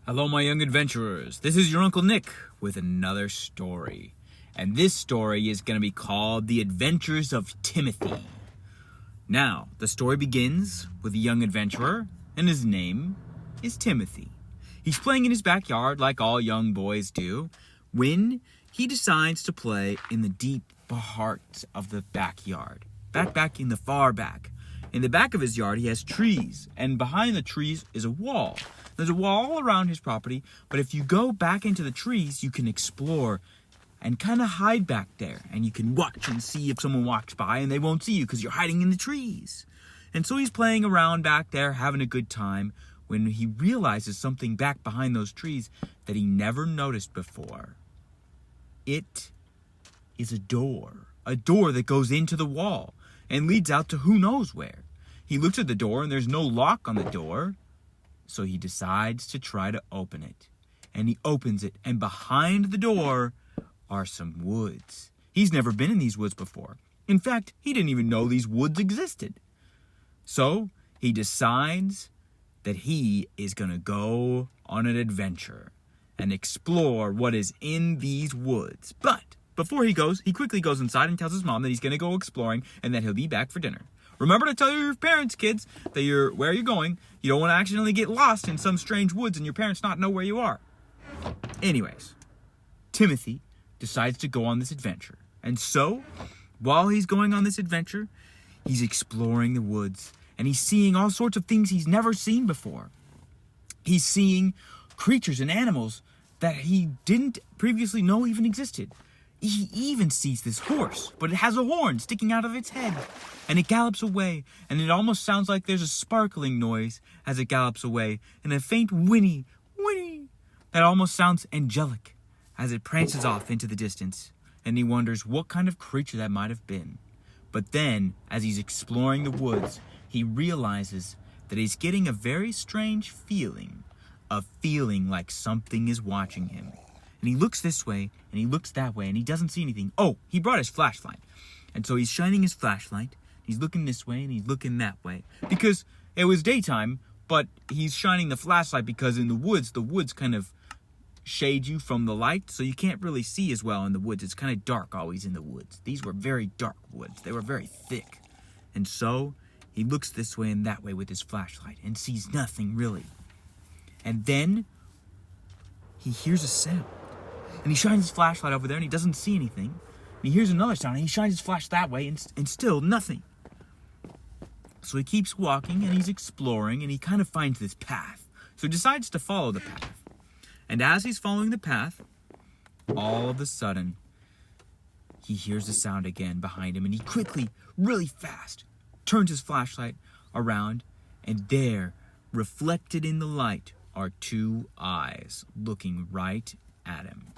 Hello, my young adventurers. This is your Uncle Nick with another story. And this story is going to be called The Adventures of Timothy. Now, the story begins with a young adventurer, and his name is Timothy. He's playing in his backyard like all young boys do, when he decides to play in the deep heart of the backyard. Back in the far back. In the back of his yard, he has trees, and behind the trees is a wall. There's a wall all around his property, but if you go back into the trees, you can explore and kind of hide back there. And you can watch and see if someone walks by, and they won't see you because you're hiding in the trees. And so he's playing around back there, having a good time, when he realizes something back behind those trees that he never noticed before. It is a door that goes into the wall and leads out to who knows where. He looks at the door, and there's no lock on the door. So he decides to try to open it. And he opens it, and behind the door are some woods. He's never been in these woods before. In fact, he didn't even know these woods existed. So he decides that he is going to go on an adventure and explore what is in these woods. But before he goes, he quickly goes inside and tells his mom that he's going to go exploring and that he'll be back for dinner. Remember to tell your parents, kids, that where you're going. You don't want to accidentally get lost in some strange woods and your parents not know where you are. Anyways, Timothy decides to go on this adventure. And so, while he's going on this adventure, he's exploring the woods and he's seeing all sorts of things he's never seen before. He's seeing creatures and animals that he didn't previously know even existed. He even sees this horse, but it has a horn sticking out of its head. And it gallops away, and it almost sounds like there's a sparkling noise as it gallops away, and a faint whinny that almost sounds angelic as it prances off into the distance. And he wonders what kind of creature that might have been. But then, as he's exploring the woods, he realizes that he's getting a very strange feeling. A feeling like something is watching him. And he looks this way, and he looks that way, and he doesn't see anything. Oh, he brought his flashlight. And so he's shining his flashlight. He's looking this way, and he's looking that way. Because it was daytime, but he's shining the flashlight because in the woods kind of shade you from the light, so you can't really see as well in the woods. It's kind of dark always in the woods. These were very dark woods. They were very thick. And so he looks this way and that way with his flashlight and sees nothing really. And then he hears a sound. And he shines his flashlight over there, and he doesn't see anything. And he hears another sound, and he shines his flash that way, and still nothing. So he keeps walking, and he's exploring, and he kind of finds this path. So he decides to follow the path. And as he's following the path, all of a sudden, he hears the sound again behind him, and he quickly, really fast, turns his flashlight around, and there, reflected in the light, are two eyes looking right at him.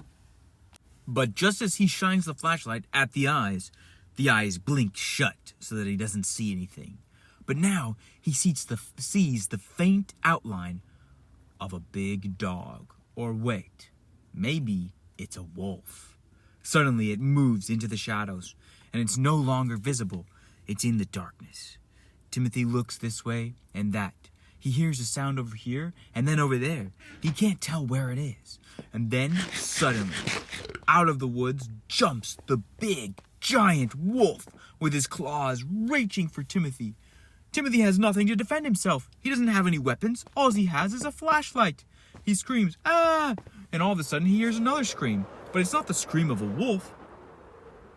But just as he shines the flashlight at the eyes blink shut so that he doesn't see anything. But now he sees the faint outline of a big dog. Or wait, maybe it's a wolf. Suddenly it moves into the shadows, and it's no longer visible. It's in the darkness. Timothy looks this way and that. He hears a sound over here and then over there. He can't tell where it is. And then, suddenly, out of the woods jumps the big, giant wolf with his claws reaching for Timothy. Timothy has nothing to defend himself. He doesn't have any weapons. All he has is a flashlight. He screams, "Ah!" And all of a sudden he hears another scream. But it's not the scream of a wolf.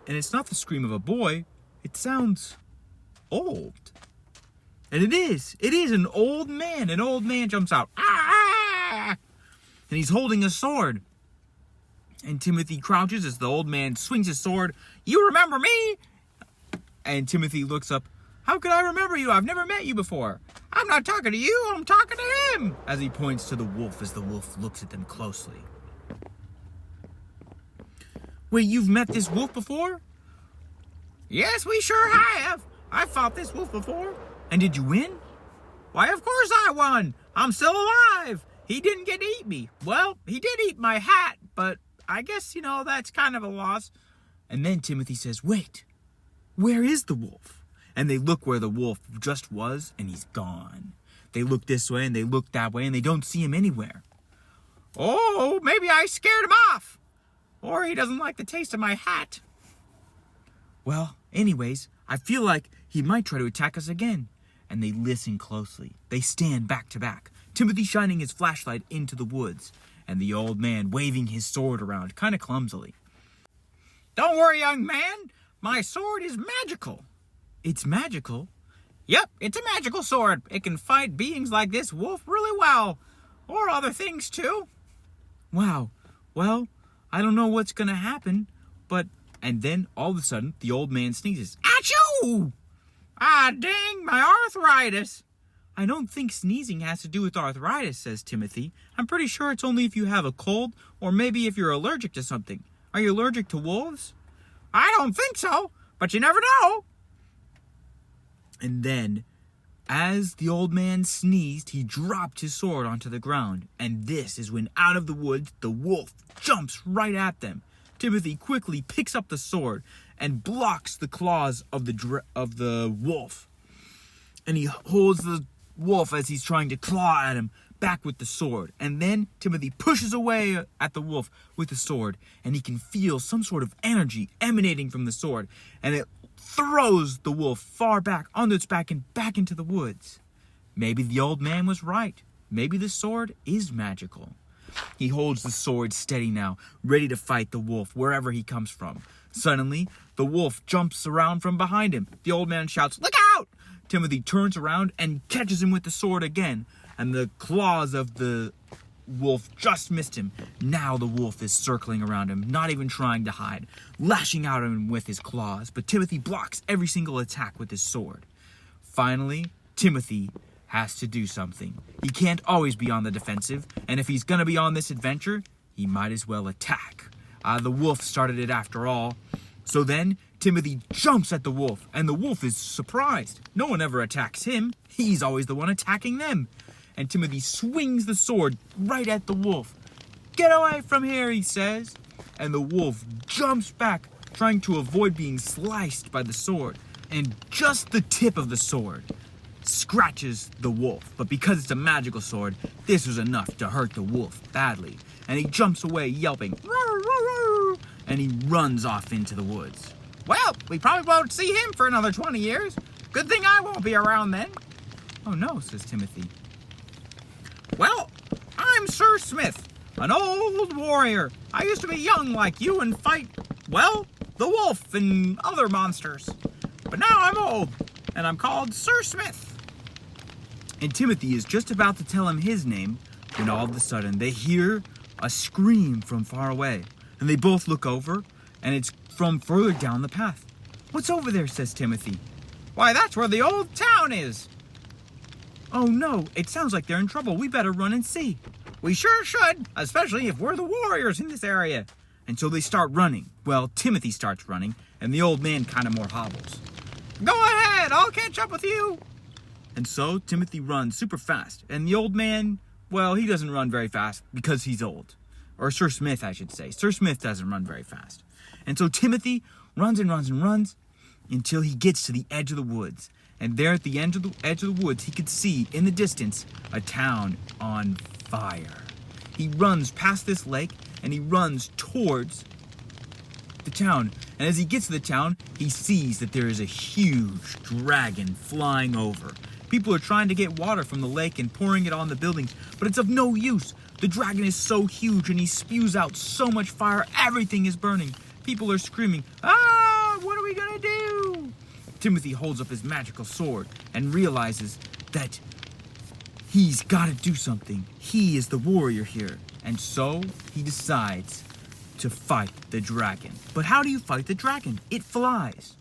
And it's not the scream of a boy. It sounds old. And it is an old man. An old man jumps out. Ah! And he's holding a sword. And Timothy crouches as the old man swings his sword. "You remember me?" And Timothy looks up. "How could I remember you? I've never met you before." "I'm not talking to you, I'm talking to him," as he points to the wolf as the wolf looks at them closely. "Wait, you've met this wolf before?" "Yes, we sure have. I've fought this wolf before." "And did you win?" "Why, of course I won. I'm still alive. He didn't get to eat me. Well, he did eat my hat, but I guess, that's kind of a loss." And then Timothy says, "Wait, where is the wolf?" And they look where the wolf just was, and he's gone. They look this way, and they look that way, and they don't see him anywhere. Oh, maybe I scared him off. Or he doesn't like the taste of my hat. Well, anyways, I feel like he might try to attack us again. And they listen closely. They stand back to back, Timothy shining his flashlight into the woods, and the old man waving his sword around kind of clumsily. Don't worry, young man. My sword is magical. It's magical? Yep, it's a magical sword. It can fight beings like this wolf really well. Or other things, too. Wow. Well, I don't know what's gonna happen, but... And then, all of a sudden, the old man sneezes. Achoo! Ah, dang, my arthritis. I don't think sneezing has to do with arthritis, says Timothy. I'm pretty sure it's only if you have a cold, or maybe if you're allergic to something. Are you allergic to wolves? I don't think so, but you never know. And then, as the old man sneezed, he dropped his sword onto the ground. And this is when, out of the woods, the wolf jumps right at them. Timothy quickly picks up the sword and blocks the claws of the wolf. And he holds the wolf as he's trying to claw at him back with the sword. And then Timothy pushes away at the wolf with the sword, and he can feel some sort of energy emanating from the sword, and it throws the wolf far back onto its back and back into the woods. Maybe the old man was right. Maybe the sword is magical. He holds the sword steady now, ready to fight the wolf wherever he comes from. Suddenly, the wolf jumps around from behind him. The old man shouts, "Look out!" Timothy turns around and catches him with the sword again, and the claws of the wolf just missed him. Now the wolf is circling around him, not even trying to hide, lashing out at him with his claws, but Timothy blocks every single attack with his sword. Finally, Timothy has to do something. He can't always be on the defensive, and if he's gonna be on this adventure, he might as well attack. The wolf started it after all. So then, Timothy jumps at the wolf, and the wolf is surprised. No one ever attacks him. He's always the one attacking them. And Timothy swings the sword right at the wolf. "Get away from here," he says. And the wolf jumps back, trying to avoid being sliced by the sword. And just the tip of the sword scratches the wolf. But because it's a magical sword, this was enough to hurt the wolf badly. And he jumps away yelping, "Roar, roar, roar," and he runs off into the woods. Well, we probably won't see him for another 20 years. Good thing I won't be around then. Oh no, says Timothy. Well, I'm Sir Smith, an old warrior. I used to be young like you and fight, well, the wolf and other monsters. But now I'm old, and I'm called Sir Smith. And Timothy is just about to tell him his name when all of a sudden they hear a scream from far away. And they both look over, and it's from further down the path. "What's over there?" says Timothy. "Why, that's where the old town is." "Oh no, it sounds like they're in trouble. We better run and see." "We sure should, especially if we're the warriors in this area." And so they start running. Well, Timothy starts running, and the old man kind of more hobbles. "Go ahead, I'll catch up with you." And so Timothy runs super fast, and the old man, well, he doesn't run very fast because he's old. Or Sir Smith, I should say. Sir Smith doesn't run very fast. And so Timothy runs and runs and runs until he gets to the edge of the woods. And there at the edge of the woods, he could see in the distance a town on fire. He runs past this lake, and he runs towards the town. And as he gets to the town, he sees that there is a huge dragon flying over. People are trying to get water from the lake and pouring it on the buildings, but it's of no use. The dragon is so huge, and he spews out so much fire, everything is burning. People are screaming, "Ah, what are we gonna do?" Timothy holds up his magical sword and realizes that he's got to do something. He is the warrior here. And so he decides to fight the dragon. But how do you fight the dragon? It flies.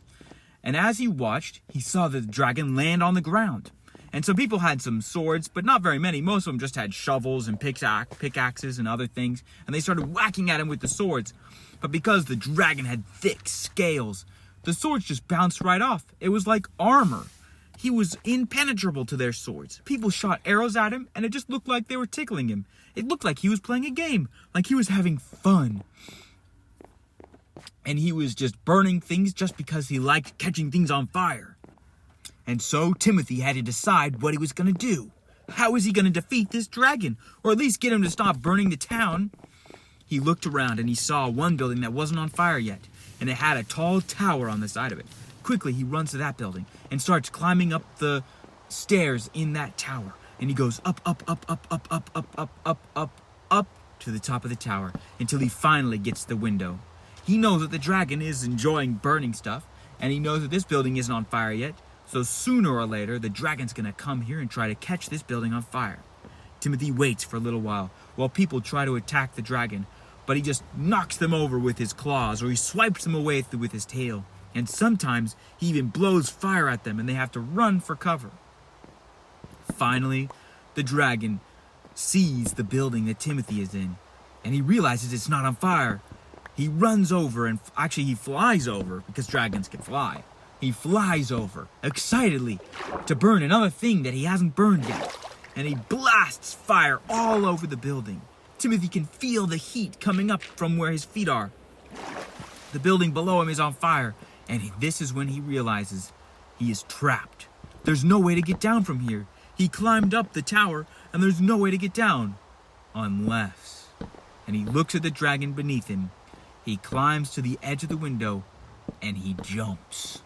And as he watched, he saw the dragon land on the ground. And some people had some swords, but not very many. Most of them just had shovels and pickaxes and other things. And they started whacking at him with the swords. But because the dragon had thick scales, the swords just bounced right off. It was like armor. He was impenetrable to their swords. People shot arrows at him, and it just looked like they were tickling him. It looked like he was playing a game, like he was having fun. And he was just burning things just because he liked catching things on fire. And so Timothy had to decide what he was going to do. How is he going to defeat this dragon? Or at least get him to stop burning the town? He looked around and he saw one building that wasn't on fire yet, and it had a tall tower on the side of it. Quickly, he runs to that building and starts climbing up the stairs in that tower. And he goes up to the top of the tower until he finally gets to the window. He knows that the dragon is enjoying burning stuff, and he knows that this building isn't on fire yet, so sooner or later, the dragon's gonna come here and try to catch this building on fire. Timothy waits for a little while people try to attack the dragon, but he just knocks them over with his claws, or he swipes them away with his tail. And sometimes he even blows fire at them and they have to run for cover. Finally, the dragon sees the building that Timothy is in, and he realizes it's not on fire. He runs over, and actually he flies over, because dragons can fly. He flies over, excitedly, to burn another thing that he hasn't burned yet. And he blasts fire all over the building. Timothy can feel the heat coming up from where his feet are. The building below him is on fire, and this is when he realizes he is trapped. There's no way to get down from here. He climbed up the tower, and there's no way to get down. Unless... And he looks at the dragon beneath him. He climbs to the edge of the window, and he jumps.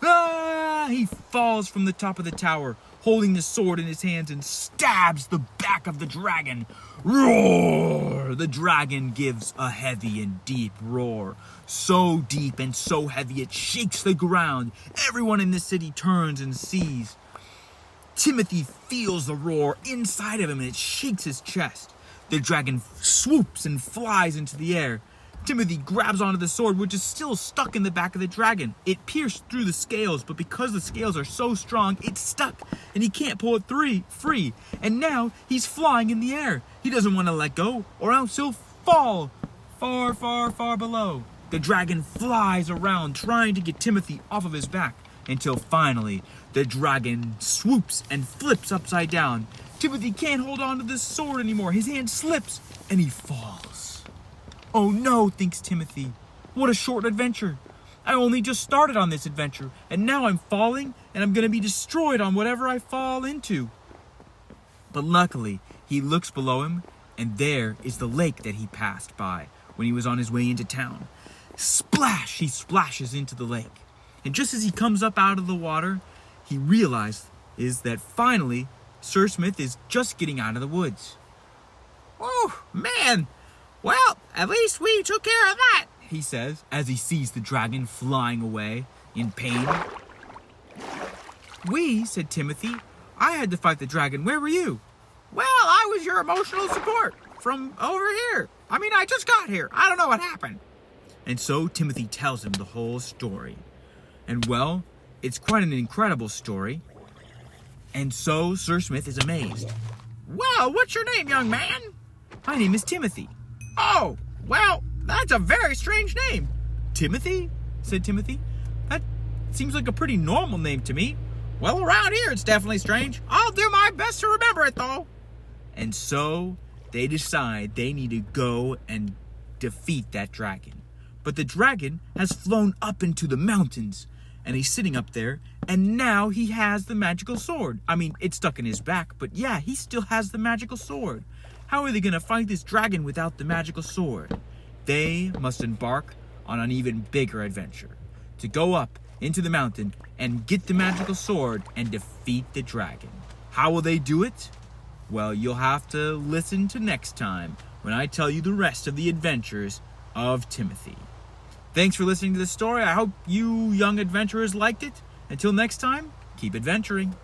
Ah! He falls from the top of the tower, holding the sword in his hands, and stabs the back of the dragon. Roar! The dragon gives a heavy and deep roar. So deep and so heavy it shakes the ground. Everyone in the city turns and sees. Timothy feels the roar inside of him, and it shakes his chest. The dragon swoops and flies into the air. Timothy grabs onto the sword, which is still stuck in the back of the dragon. It pierced through the scales, but because the scales are so strong, it's stuck, and he can't pull it free. And now he's flying in the air. He doesn't want to let go, or else he'll fall far, far, far below. The dragon flies around, trying to get Timothy off of his back, until finally, the dragon swoops and flips upside down. Timothy can't hold on to this sword anymore. His hand slips, and he falls. Oh no, thinks Timothy. What a short adventure. I only just started on this adventure, and now I'm falling, and I'm going to be destroyed on whatever I fall into. But luckily, he looks below him, and there is the lake that he passed by when he was on his way into town. Splash! He splashes into the lake. And just as he comes up out of the water, he realizes that finally, Sir Smith is just getting out of the woods. Oh, man! Well, at least we took care of that, he says, as he sees the dragon flying away in pain. We, said Timothy. I had to fight the dragon. Where were you? Well, I was your emotional support from over here. I just got here. I don't know what happened. And so Timothy tells him the whole story. And well, it's quite an incredible story. And so Sir Smith is amazed. Well, what's your name, young man? My name is Timothy. Oh, well, that's a very strange name. Timothy? Said Timothy. That seems like a pretty normal name to me. Well, around here it's definitely strange. I'll do my best to remember it, though. And so they decide they need to go and defeat that dragon. But the dragon has flown up into the mountains, and he's sitting up there, and now he has the magical sword. It's stuck in his back, but yeah, he still has the magical sword. How are they going to fight this dragon without the magical sword? They must embark on an even bigger adventure, to go up into the mountain and get the magical sword and defeat the dragon. How will they do it? Well, you'll have to listen to next time when I tell you the rest of the adventures of Timothy. Thanks for listening to this story. I hope you young adventurers liked it. Until next time, keep adventuring.